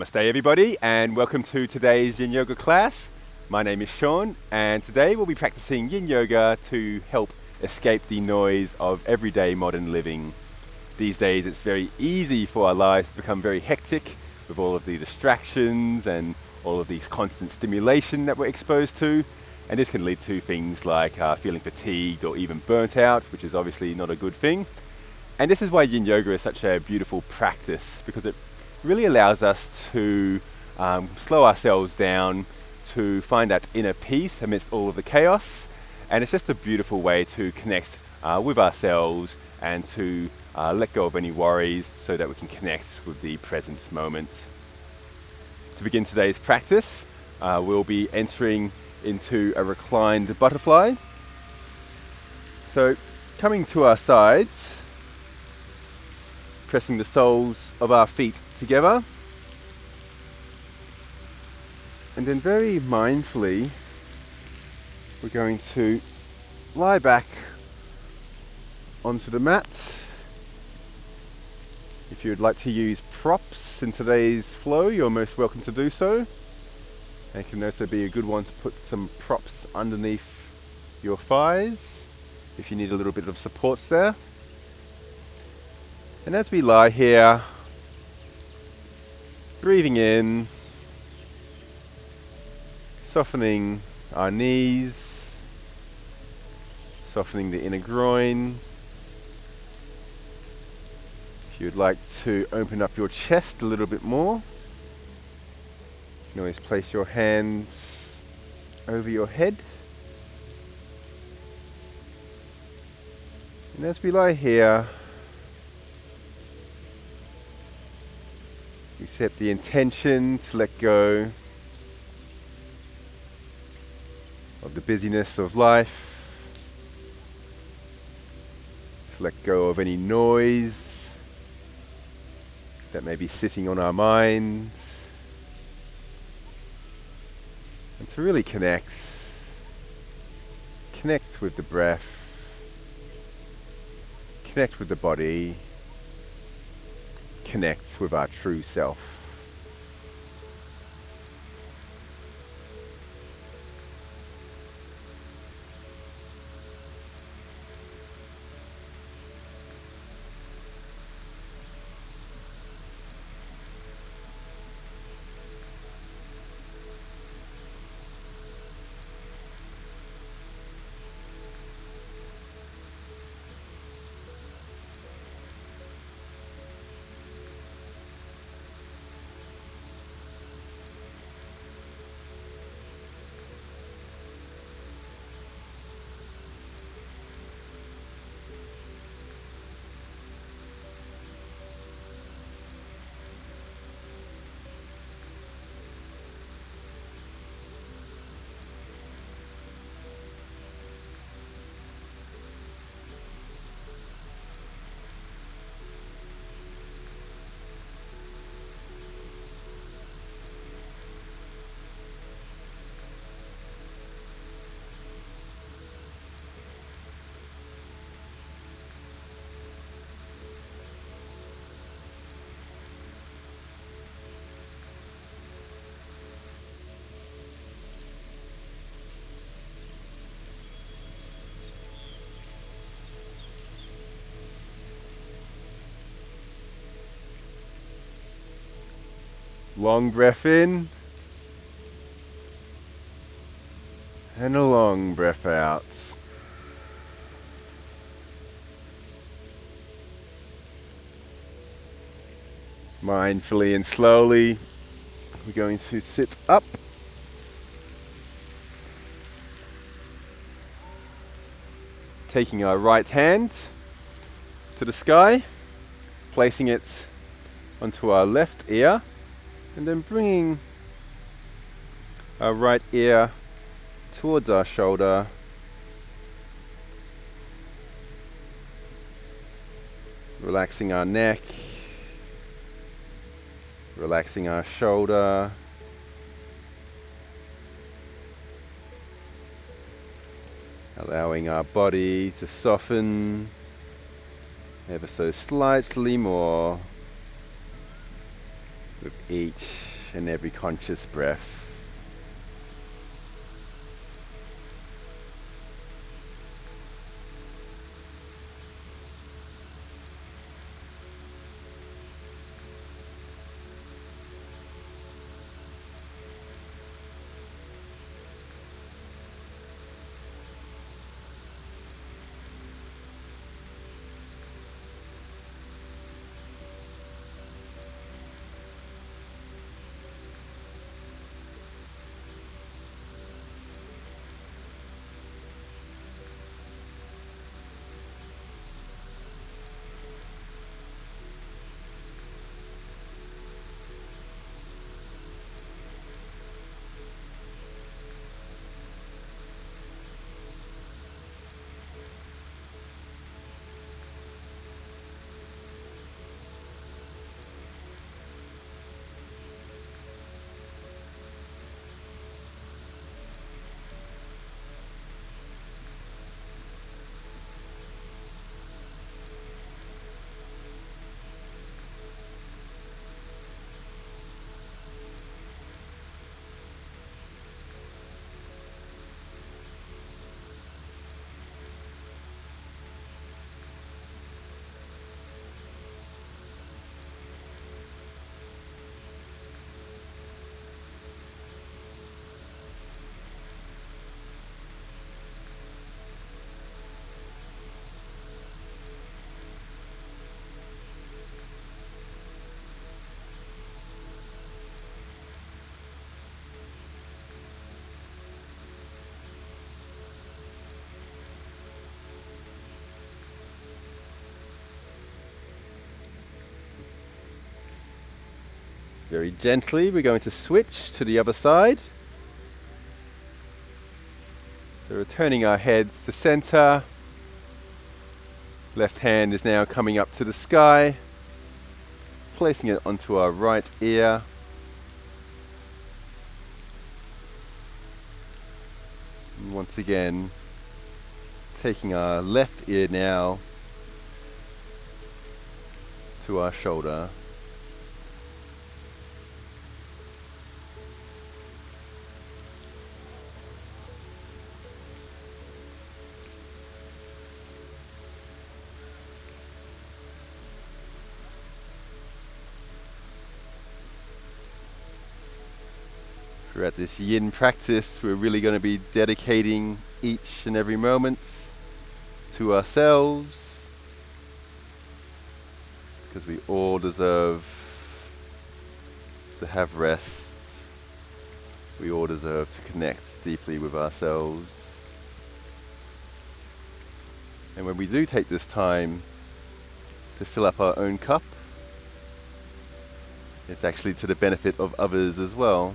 Namaste everybody and welcome to today's Yin Yoga class. My name is Sean and today we'll be practicing Yin Yoga to help escape the noise of everyday modern living. These days it's very easy for our lives to become very hectic with all of the distractions and all of the constant stimulation that we're exposed to, and this can lead to things like feeling fatigued or even burnt out, which is obviously not a good thing. And this is why Yin Yoga is such a beautiful practice, because it really allows us to slow ourselves down, to find that inner peace amidst all of the chaos. And it's just a beautiful way to connect with ourselves and to let go of any worries so that we can connect with the present moment. To begin today's practice, we'll be entering into a reclined butterfly. So coming to our sides, pressing the soles of our feet together, and then very mindfully we're going to lie back onto the mat. If you would like to use props in today's flow, you're most welcome to do so. And it can also be a good one to put some props underneath your thighs if you need a little bit of support there. And as we lie here, breathing in, softening our knees, softening the inner groin. If you'd like to open up your chest a little bit more, you can always place your hands over your head. And as we lie here, we set the intention to let go of the busyness of life, to let go of any noise that may be sitting on our minds, and to really connect with the breath, connect with the body, connect with our true self. Long breath in, and a long breath out. Mindfully and slowly, we're going to sit up. Taking our right hand to the sky, placing it onto our left ear, and then bringing our right ear towards our shoulder. Relaxing our neck, relaxing our shoulder. Allowing our body to soften ever so slightly more with each and every conscious breath. Very gently, we're going to switch to the other side. So we're turning our heads to center. Left hand is now coming up to the sky, placing it onto our right ear. And once again, taking our left ear now to our shoulder. Throughout this yin practice, we're really going to be dedicating each and every moment to ourselves, because we all deserve to have rest. We all deserve to connect deeply with ourselves. And when we do take this time to fill up our own cup, it's actually to the benefit of others as well.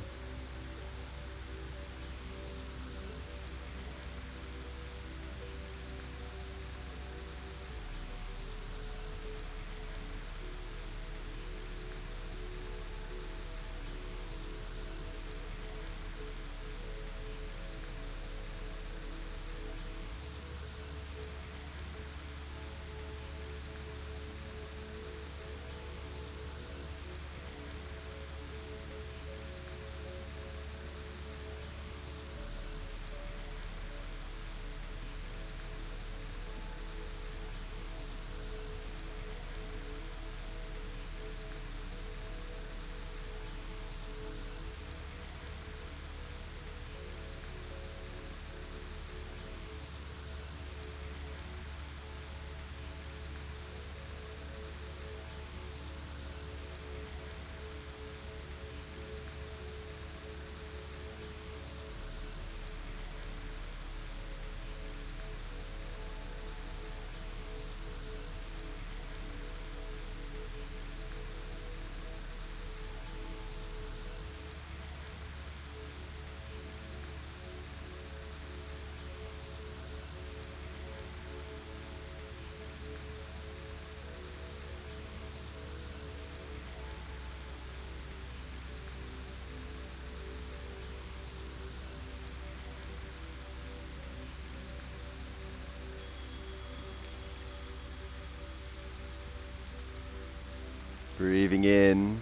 Breathing in,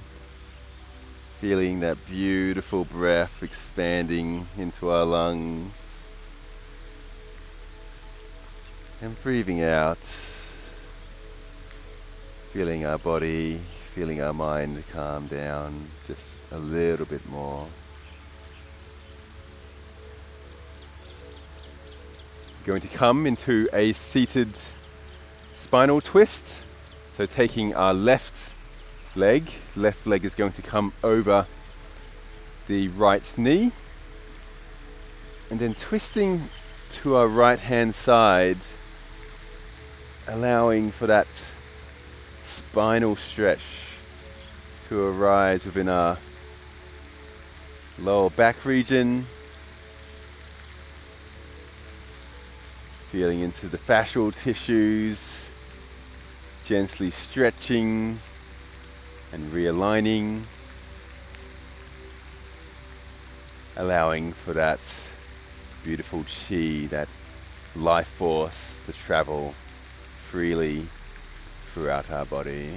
Feeling that beautiful breath expanding into our lungs. And breathing out. Feeling our body, feeling our mind calm down just a little bit more. Going to come into a seated spinal twist. So taking our left leg is going to come over the right knee. And then twisting to our right hand side, allowing for that spinal stretch to arise within our lower back region. Feeling into the fascial tissues, gently stretching and realigning, allowing for that beautiful chi, that life force to travel freely throughout our body.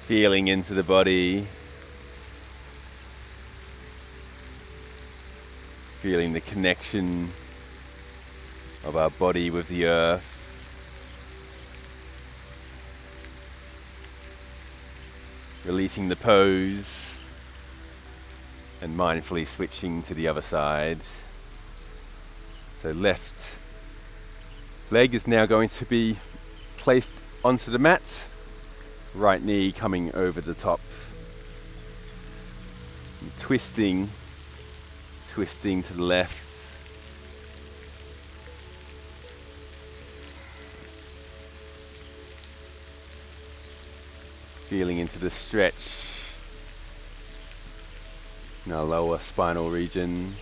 Feeling into the body, feeling the connection of our body with the earth. Releasing the pose and mindfully switching to the other side. So left leg is now going to be placed onto the mat. Right knee coming over the top. And twisting to the left. Feeling into the stretch in our lower spinal region.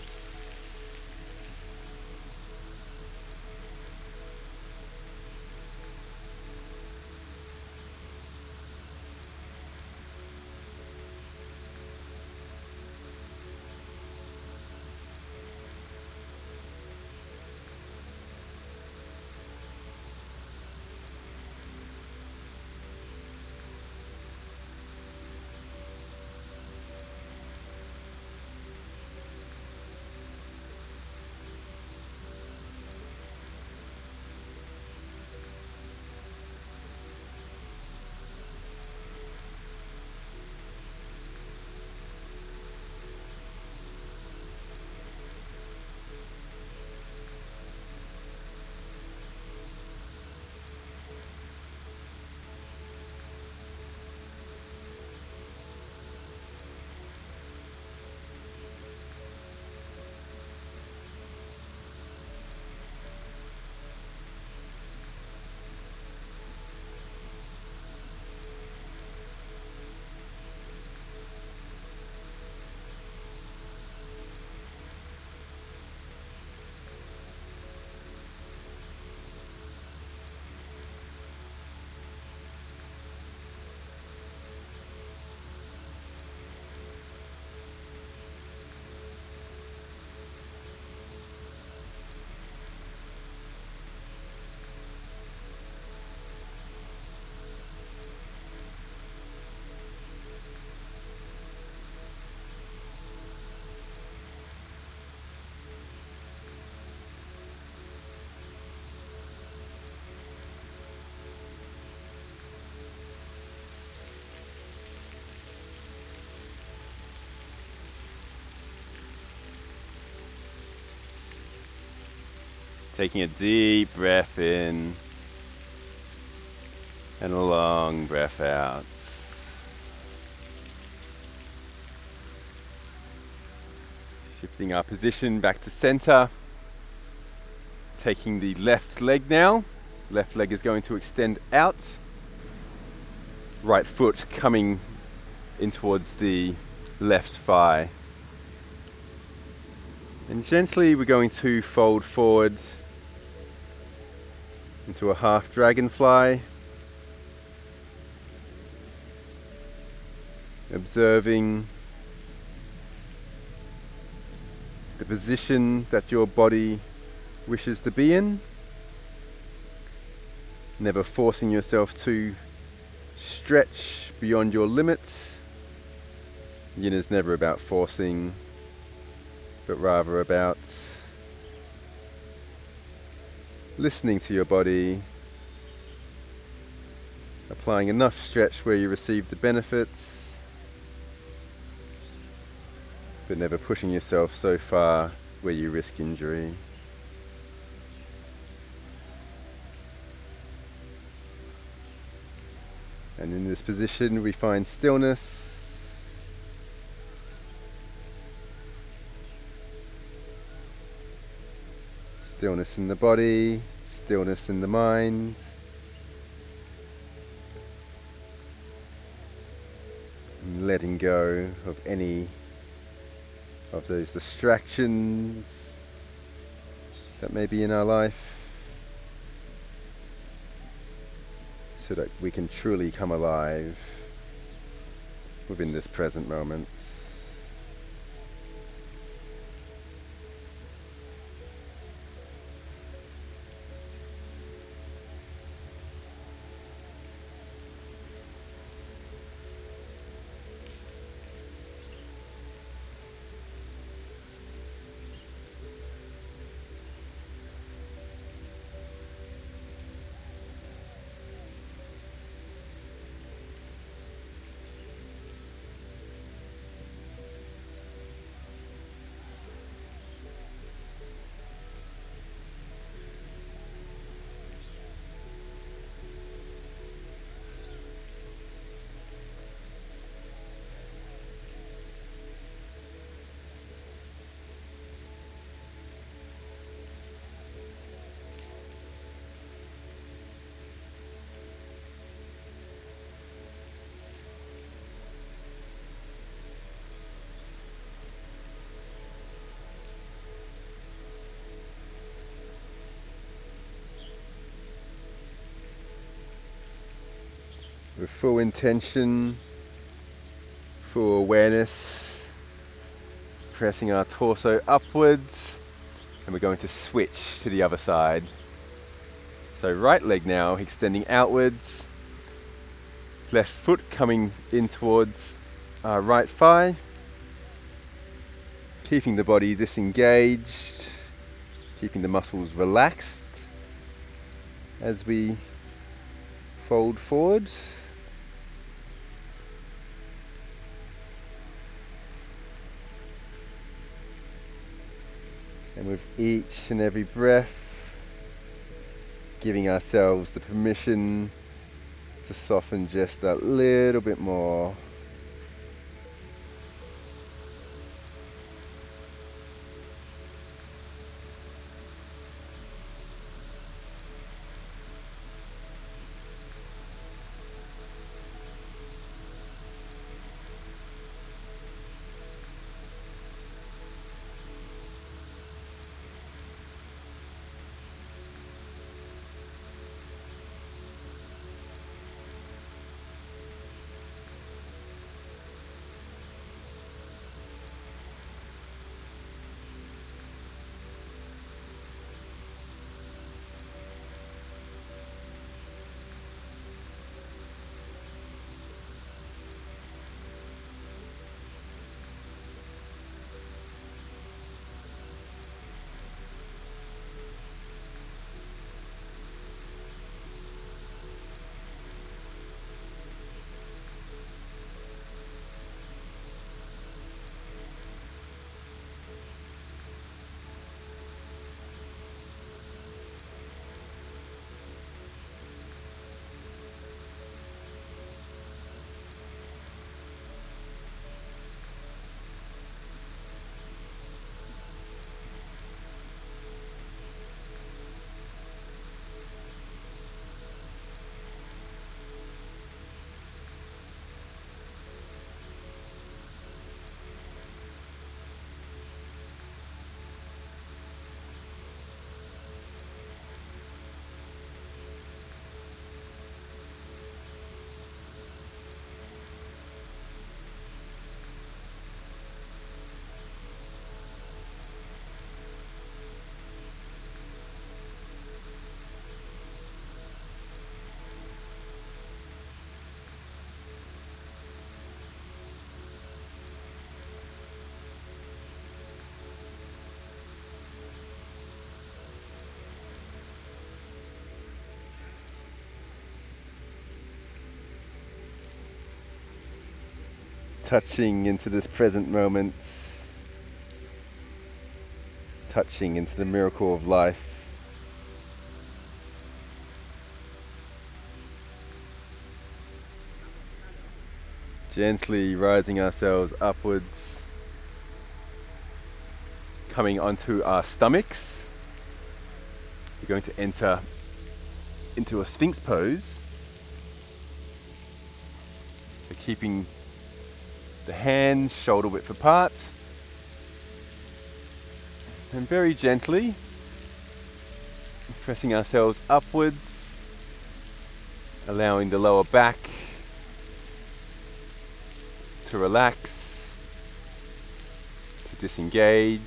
Taking a deep breath in and a long breath out. Shifting our position back to center. Taking the left leg now. Left leg is going to extend out. Right foot coming in towards the left thigh. And gently we're going to fold forward into a half dragonfly, observing the position that your body wishes to be in, never forcing yourself to stretch beyond your limits. Yin is never about forcing, but rather about listening to your body, applying enough stretch where you receive the benefits, but never pushing yourself so far where you risk injury. And in this position we find stillness, stillness in the body, stillness in the mind. And letting go of any of those distractions that may be in our life, so that we can truly come alive within this present moment. With full intention, full awareness, pressing our torso upwards, and we're going to switch to the other side. So right leg now extending outwards, left foot coming in towards our right thigh, keeping the body disengaged, keeping the muscles relaxed as we fold forward. And with each and every breath, giving ourselves the permission to soften just a little bit more. touching into this present moment, touching into the miracle of life. Gently rising ourselves upwards, coming onto our stomachs. We're going to enter into a Sphinx pose. So keeping the hands shoulder width apart, and very gently pressing ourselves upwards, allowing the lower back to relax, to disengage.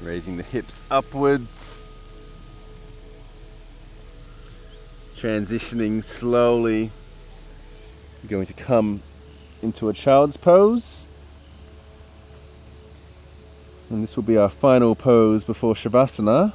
Raising the hips upwards, transitioning slowly. We're going to come into a child's pose, and this will be our final pose before Shavasana.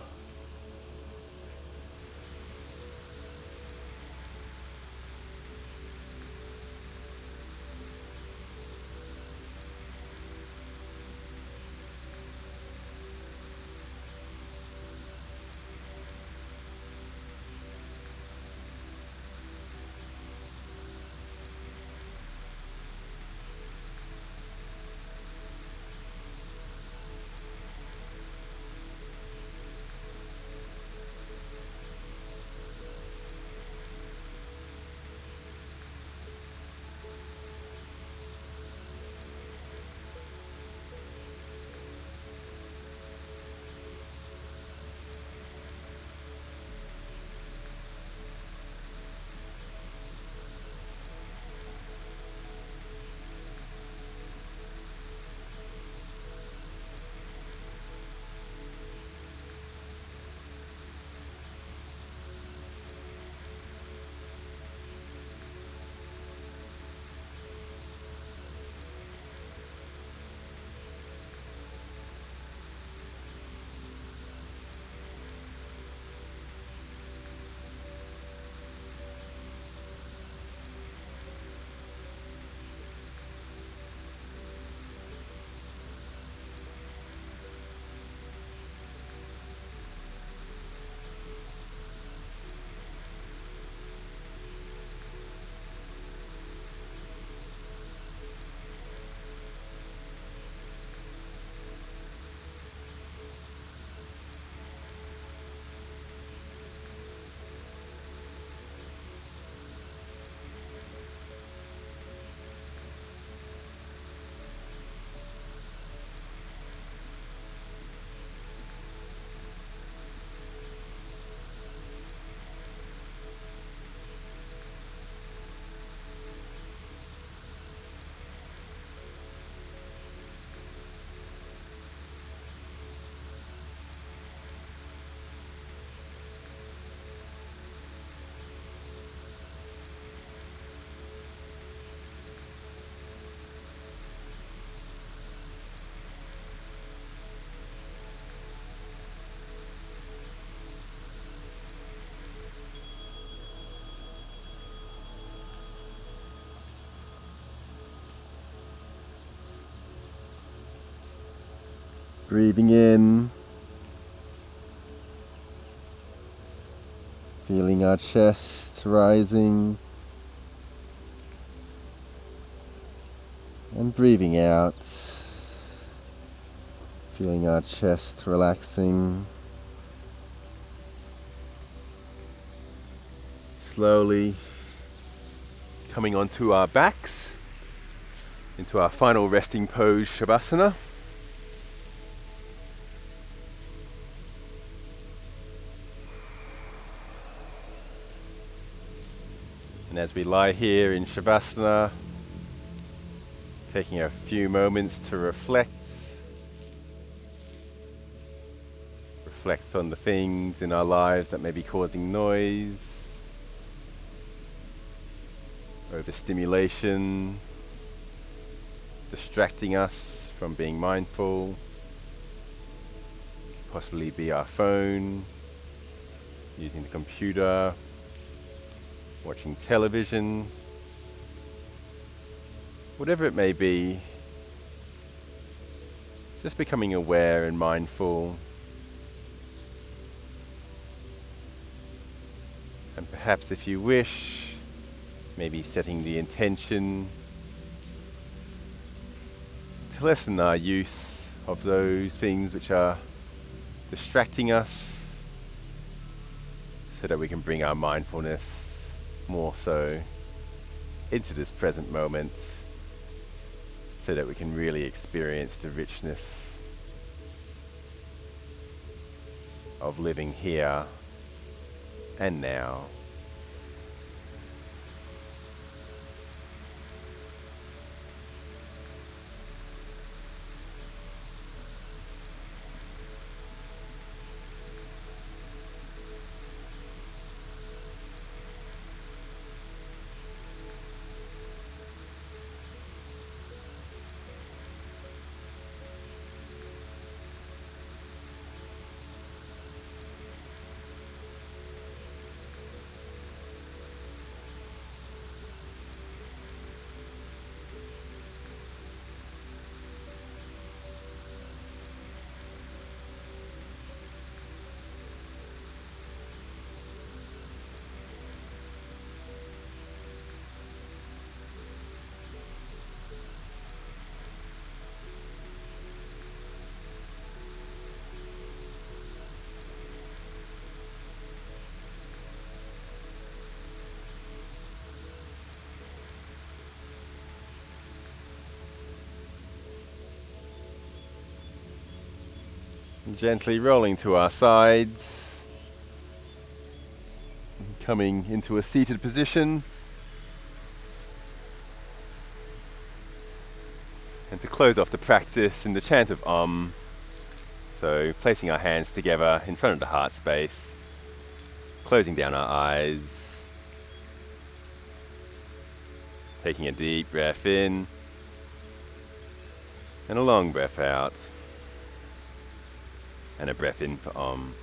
Breathing in, feeling our chest rising, and breathing out, feeling our chest relaxing. Slowly coming onto our backs, into our final resting pose, Shavasana. And as we lie here in Shavasana, taking a few moments to reflect on the things in our lives that may be causing noise, overstimulation, distracting us from being mindful. Possibly be our phone, using the computer, watching television, whatever it may be. Just becoming aware and mindful, and perhaps if you wish, maybe setting the intention to lessen our use of those things which are distracting us, so that we can bring our mindfulness more so into this present moment, so that we can really experience the richness of living here and now. Gently rolling to our sides, coming into a seated position, and to close off the practice in the chant of Om. So placing our hands together in front of the heart space, closing down our eyes, taking a deep breath in and a long breath out, and a breath in for Om.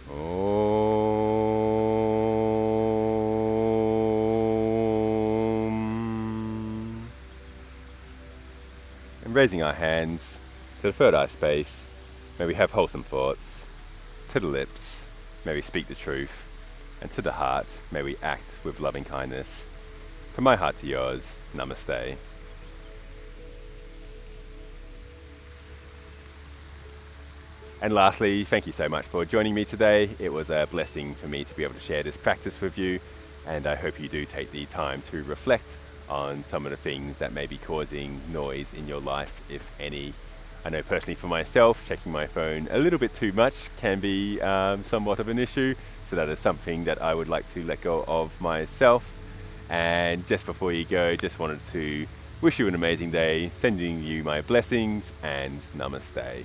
Om. And raising our hands to the third eye space, may we have wholesome thoughts. To the lips, may we speak the truth. And to the heart, may we act with loving kindness. From my heart to yours, Namaste. And lastly, thank you so much for joining me today. It was a blessing for me to be able to share this practice with you, and I hope you do take the time to reflect on some of the things that may be causing noise in your life, if any. I know personally for myself, checking my phone a little bit too much can be somewhat of an issue, so that is something that I would like to let go of myself. And just before you go, just wanted to wish you an amazing day, sending you my blessings, and Namaste.